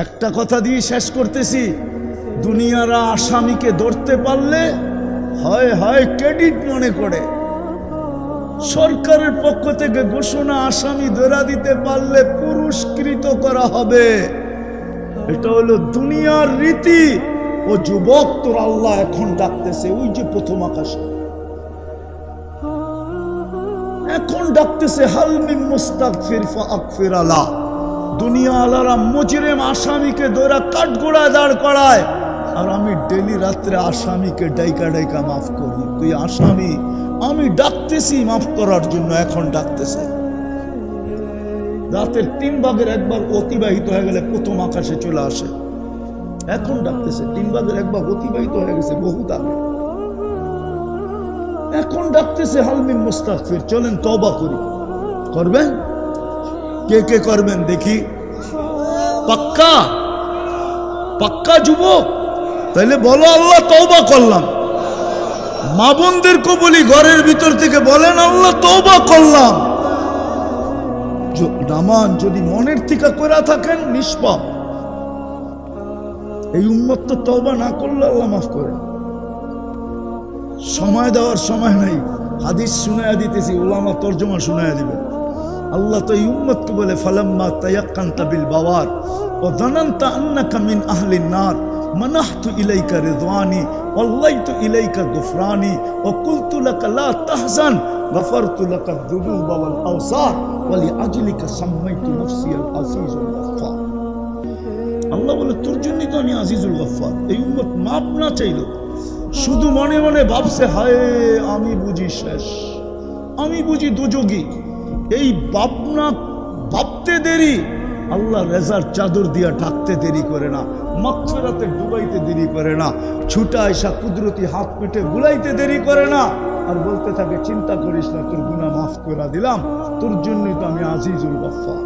একটা কথা দিয়ে শেষ করতেছি, দুনিয়ারা আসামিকে ধরতে পারলে হয় হয় ক্রেডিট মনে করে, সরকারের পক্ষ থেকে ঘোষণা আসামি ধরা দিতে পারলে পুরস্কৃত করা হবে। এটা হলো দুনিয়ার রীতি। ও যুবক, তোর আল্লাহ এখন ডাকতেছে, ওই যে প্রথম আকাশে এখন ডাকতেছে, হাল মিন মুস্তাগফির ফাগফির আলা। দুনিয়া আলারা মুজরিম আসামিকে ধরা কাঠগোড়ায় দাঁড় করায়, আর আমি ডেলি রাত্রে আসামিকে ডাইকা ডাইকা মাফ করি। তুই আসামি, আমি ডাকতেছি মাফ করার জন্য, এখন ডাকতেছে। রাতের 3 ভাগের 1 ভাগ অতিবাহিত হয়ে গেলে প্রথম আকাশে চলে আসে, এখন ডাকতেছে। 3 ভাগের 1 ভাগ অতিবাহিত হয়ে গেছে বহুত আগে, এখন ডাকতেছে হাল মিন মুস্তাগফির, চলেন তওবা করি। করবেন? কে কে করবেন দেখি? পাক্কা পাক্কা যুবক? তাইলে বলো আল্লাহ তওবা করলাম। মা বোনদেরকে বলি, ঘরের ভিতর থেকে বলেন আল্লাহ তওবা করলাম। নামান যদি মনের থেকে করে থাকেন নিষ্পাপ। এই উম্মত তো তওবা না করলে আল্লাহ মাফ করে। সময় দেওয়ার সময় নাই, হাদিস শুনায়া দিতেছি, উলামা তরজমা শুনায়া দিবে। আল্লাহ তো এই উম্মতকে বলে, ফালাম্মা তায়াক্কানতা বিল বাওয়ার ওয়া যানানতা আন্নাকা মিন আহলিন নার মানাহতু ইলাইকা রিদওয়ানি ওয়াল্লাইতু ইলাইকা গুফরানি ওয়া কুলতু লাকা লা তাহজান গফারতু লাকা যুনুবা ওয়াল আওসার ওয়া লিআজলিকা সাম্মাইতু নাফসি আল আজিজুল গফফার। আল্লাহ বলে, তোর জন্যই তো আমি আজিজুল গফফার। এই উম্মত মাপ না চাইল, শুধু মনে মনে ভাবছে, হায় আমি বুঝি শেষ, আমি বুঝি দুযোগী। এই ভাবনা ভাবতে দেরি, আল্লাহ রেজার চাদর দিয়া ঢাকতে দেরি করে না, মাগফিরাতে ডুবাইতে দেরি করে না, ছুটা আইসা কুদরতি হাত পেটে বুলাইতে দেরি করে না, আর বলতে থাকে চিন্তা করিস না, তোর গুনাহ মাফ করে দিলাম, তোর জন্যই তো আমি আজিজুল গফফার।